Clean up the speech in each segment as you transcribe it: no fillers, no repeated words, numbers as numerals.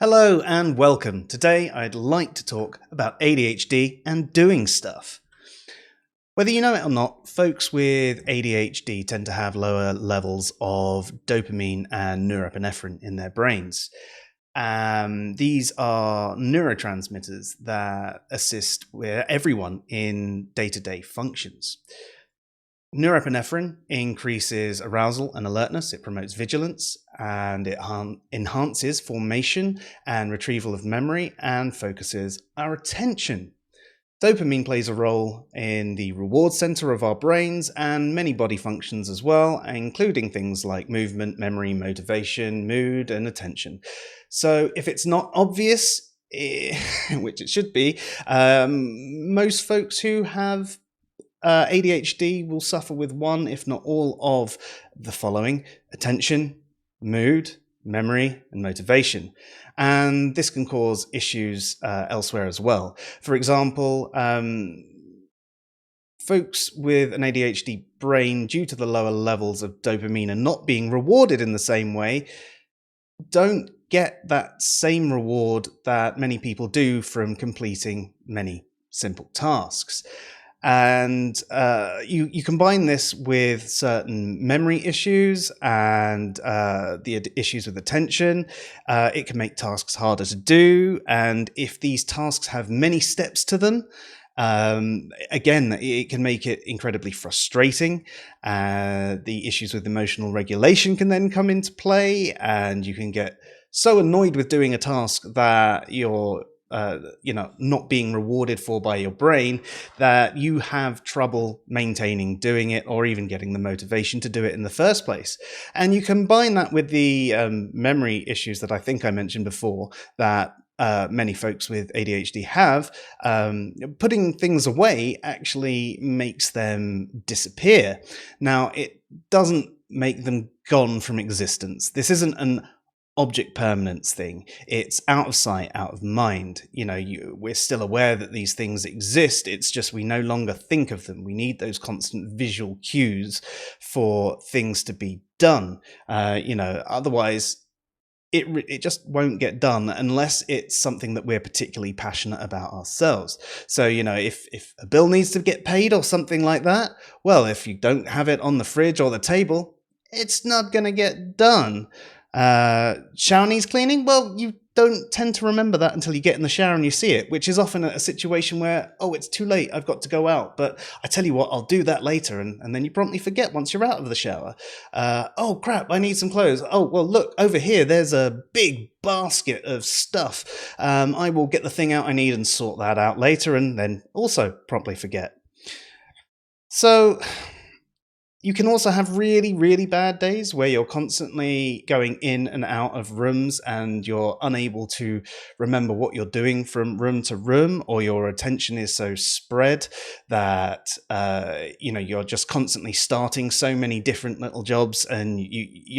Hello and welcome. Today I'd like to talk about ADHD and doing stuff. Whether you know it or not, folks with ADHD tend to have lower levels of dopamine and norepinephrine in their brains. These are neurotransmitters that assist with everyone in day-to-day functions. Norepinephrine increases arousal and alertness, it promotes vigilance, and it enhances formation and retrieval of memory and focuses our attention. Dopamine plays a role in the reward center of our brains and many body functions as well, including things like movement, memory, motivation, mood, and attention. So if it's not obvious, which it should be, most folks who have ADHD will suffer with one, if not all, of the following: attention, mood, memory, and motivation. And this can cause issues elsewhere as well. For example, folks with an ADHD brain, due to the lower levels of dopamine and not being rewarded in the same way, don't get that same reward that many people do from completing many simple tasks. And you combine this with certain memory issues and the issues with attention. It can make tasks harder to do. And if these tasks have many steps to them, again, it can make it incredibly frustrating. The issues with emotional regulation can then come into play, and you can get so annoyed with doing a task that you're not being rewarded for by your brain, that you have trouble maintaining doing it or even getting the motivation to do it in the first place. And you combine that with the memory issues that I think I mentioned before, that many folks with ADHD have. Putting things away actually makes them disappear. Now, it doesn't make them gone from existence. This isn't an object permanence thing. It's out of sight, out of mind. We're still aware that these things exist. It's just we no longer think of them. We need those constant visual cues for things to be done. Otherwise it just won't get done unless it's something that we're particularly passionate about ourselves. So, if a bill needs to get paid or something like that, well, if you don't have it on the fridge or the table, it's not going to get done. Shower needs cleaning? Well, you don't tend to remember that until you get in the shower and you see it, which is often a situation where, oh, it's too late, I've got to go out, but I tell you what, I'll do that later, and then you promptly forget once you're out of the shower. Oh crap, I need some clothes. Oh, well, look, over here, there's a big basket of stuff. I will get the thing out I need and sort that out later, and then also promptly forget. So you can also have really, really bad days where you're constantly going in and out of rooms and you're unable to remember what you're doing from room to room, or your attention is so spread that you're just constantly starting so many different little jobs, and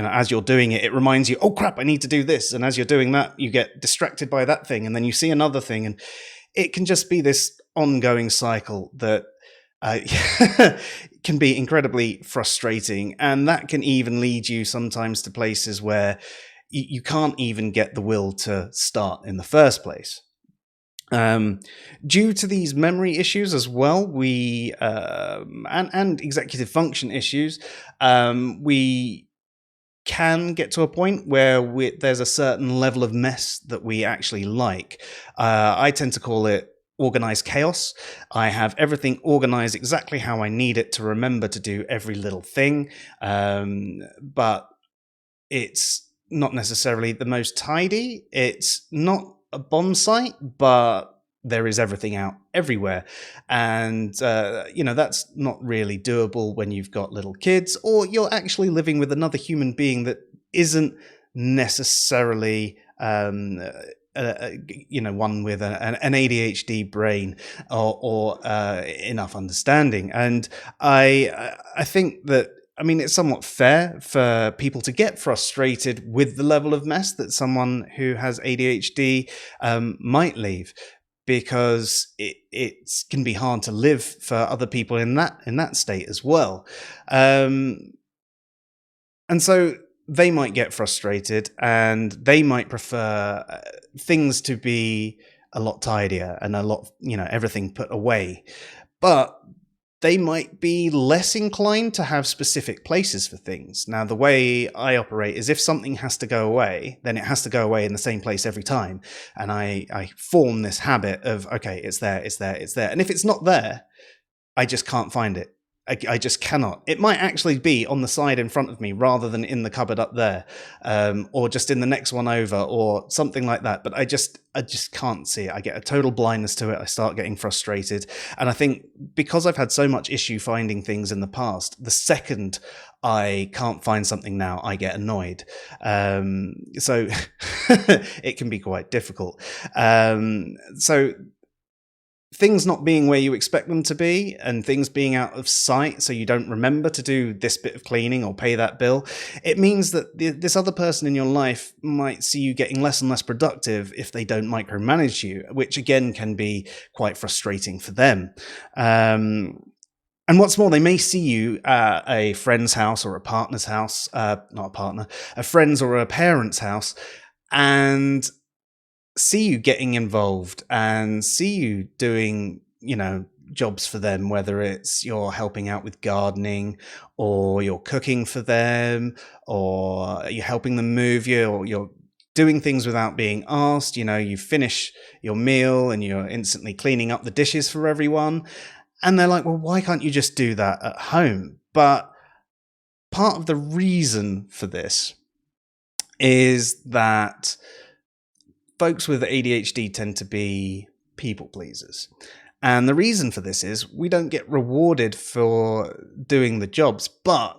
as you're doing it, it reminds you, oh crap, I need to do this, and as you're doing that, you get distracted by that thing, and then you see another thing, and it can just be this ongoing cycle that can be incredibly frustrating, and that can even lead you sometimes to places where you can't even get the will to start in the first place. Due to these memory issues as well, we and executive function issues, we can get to a point where there's a certain level of mess that we actually like. I tend to call it organized chaos. I have everything organized exactly how I need it to remember to do every little thing, but it's not necessarily the most tidy. It's not a bomb site, but there is everything out everywhere, and that's not really doable when you've got little kids, or you're actually living with another human being that isn't necessarily one with an ADHD brain or enough understanding. And I think that, it's somewhat fair for people to get frustrated with the level of mess that someone who has ADHD might leave, because it can be hard to live for other people in that state as well. And so they might get frustrated and they might prefer things to be a lot tidier and a lot, everything put away. But they might be less inclined to have specific places for things. Now, the way I operate is if something has to go away, then it has to go away in the same place every time. And I form this habit of, okay, it's there, it's there, it's there. And if it's not there, I just can't find it. I just cannot. It might actually be on the side in front of me rather than in the cupboard up there, or just in the next one over, or something like that. But I just can't see it. I get a total blindness to it. I start getting frustrated, and I think because I've had so much issue finding things in the past, the second I can't find something now, I get annoyed. So it can be quite difficult. So things not being where you expect them to be and things being out of sight, so you don't remember to do this bit of cleaning or pay that bill, it means that this other person in your life might see you getting less and less productive if they don't micromanage you, which again can be quite frustrating for them. And what's more, they may see you at a friend's house or a partner's house, not a partner, a friend's or a parent's house, and see you getting involved and see you doing, jobs for them, whether it's you're helping out with gardening or you're cooking for them or you're helping them move, or you're doing things without being asked. You finish your meal and you're instantly cleaning up the dishes for everyone. And they're like, well, why can't you just do that at home? But part of the reason for this is that folks with ADHD tend to be people pleasers. And the reason for this is we don't get rewarded for doing the jobs, but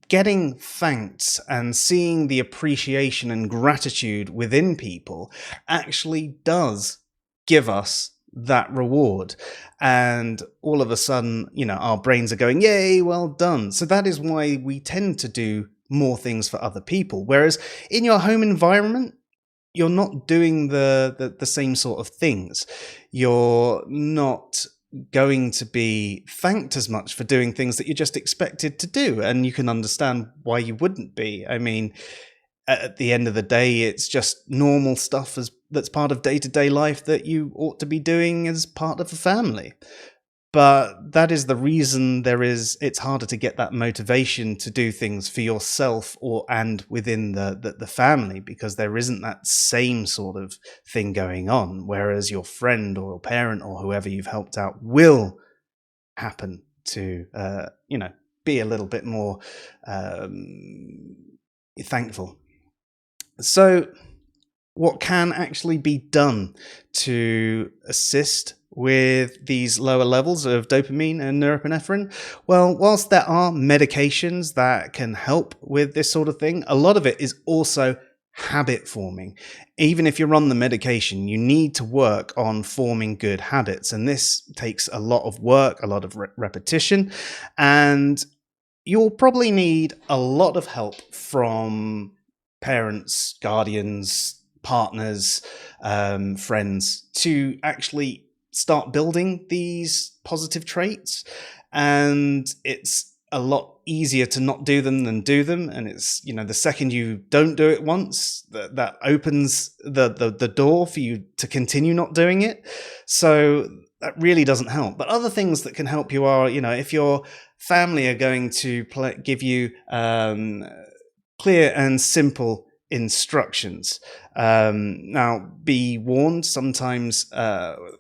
getting thanked and seeing the appreciation and gratitude within people actually does give us that reward. And all of a sudden, our brains are going, yay, well done. So that is why we tend to do more things for other people. Whereas in your home environment, you're not doing the same sort of things. You're not going to be thanked as much for doing things that you're just expected to do. And you can understand why you wouldn't be. I mean, at the end of the day, it's just normal stuff that's part of day-to-day life that you ought to be doing as part of a family. But that is the reason it's harder to get that motivation to do things for yourself and within the family, because there isn't that same sort of thing going on. Whereas your friend or your parent or whoever you've helped out will happen to, be a little bit more thankful. So what can actually be done to assist with these lower levels of dopamine and norepinephrine? Well, whilst there are medications that can help with this sort of thing, a lot of it is also habit forming. Even if you're on the medication, you need to work on forming good habits. And this takes a lot of work, a lot of repetition, and you'll probably need a lot of help from parents, guardians, partners, friends to actually start building these positive traits. And it's a lot easier to not do them than do them. And it's, the second you don't do it once, that opens the door for you to continue not doing it. So that really doesn't help. But other things that can help you are, if your family are going to give you clear and simple instructions. Now, be warned, sometimes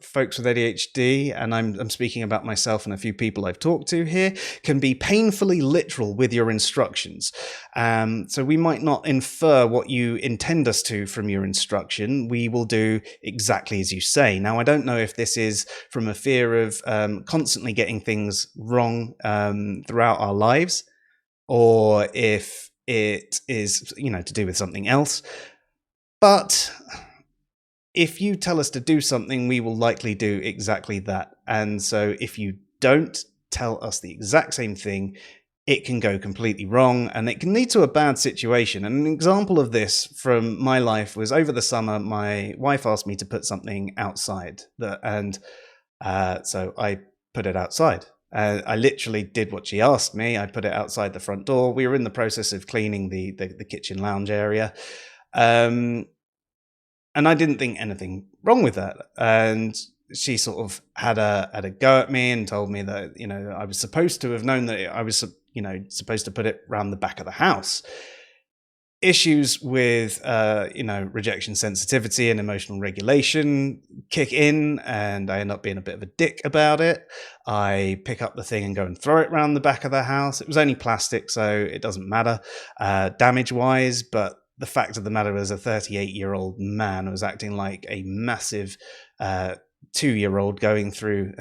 folks with ADHD, and I'm speaking about myself and a few people I've talked to here, can be painfully literal with your instructions. So we might not infer what you intend us to from your instruction. We will do exactly as you say. Now, I don't know if this is from a fear of constantly getting things wrong throughout our lives, or if it is, to do with something else. But if you tell us to do something, we will likely do exactly that. And so if you don't tell us the exact same thing, it can go completely wrong and it can lead to a bad situation. And an example of this from my life was over the summer, my wife asked me to put something outside, so I put it outside. I literally did what she asked me. I put it outside the front door. We were in the process of cleaning the kitchen lounge area. And I didn't think anything wrong with that. And she sort of had a go at me and told me that, I was supposed to have known that I was, supposed to put it around the back of the house. Issues with rejection sensitivity and emotional regulation kick in, and I end up being a bit of a dick about it. I pick up the thing and go and throw it around the back of the house. It was only plastic, so it doesn't matter damage wise, but the fact of the matter is a 38-year-old man was acting like a massive 2-year-old going through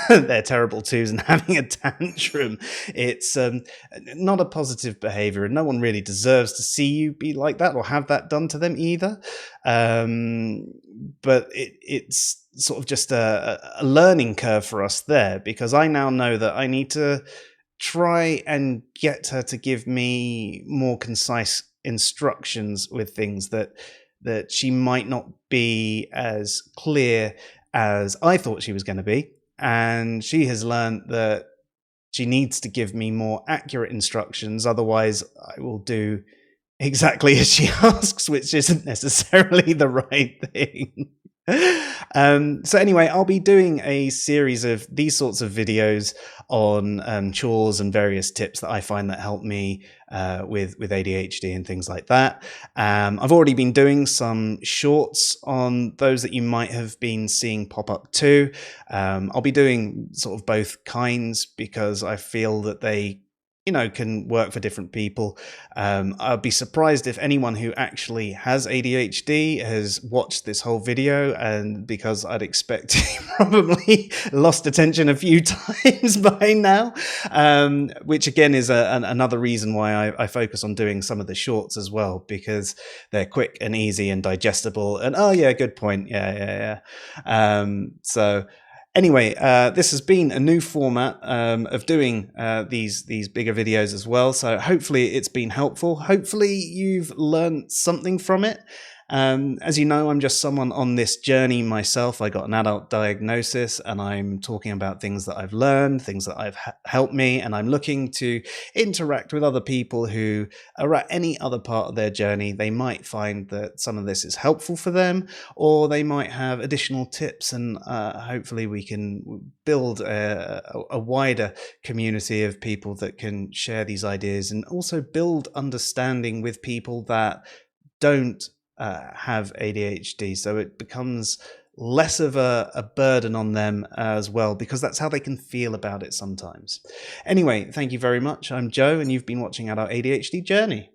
their terrible twos and having a tantrum. It's not a positive behavior, and no one really deserves to see you be like that or have that done to them either. But it's sort of just a learning curve for us there, because I now know that I need to try and get her to give me more concise instructions with things that she might not be as clear as I thought she was going to be. And she has learned that she needs to give me more accurate instructions. Otherwise, I will do exactly as she asks, which isn't necessarily the right thing. So anyway, I'll be doing a series of these sorts of videos on chores and various tips that I find that help me with ADHD and things like that. I've already been doing some shorts on those that you might have been seeing pop up too. I'll be doing sort of both kinds because I feel that they can work for different people. I'd be surprised if anyone who actually has ADHD has watched this whole video, and because I'd expect he probably lost attention a few times by now, which again is another reason why I focus on doing some of the shorts as well, because they're quick and easy and digestible. And oh yeah, good point. Yeah. So anyway, this has been a new format of doing these bigger videos as well. So hopefully it's been helpful. Hopefully you've learned something from it. As you know, I'm just someone on this journey myself. I got an adult diagnosis, and I'm talking about things that I've learned, things that have helped me, and I'm looking to interact with other people who are at any other part of their journey. They might find that some of this is helpful for them, or they might have additional tips, and hopefully we can build a wider community of people that can share these ideas, and also build understanding with people that don't have ADHD, so it becomes less of a burden on them as well, because that's how they can feel about it sometimes. Anyway, thank you very much. I'm Joe, and you've been watching Our ADHD Journey.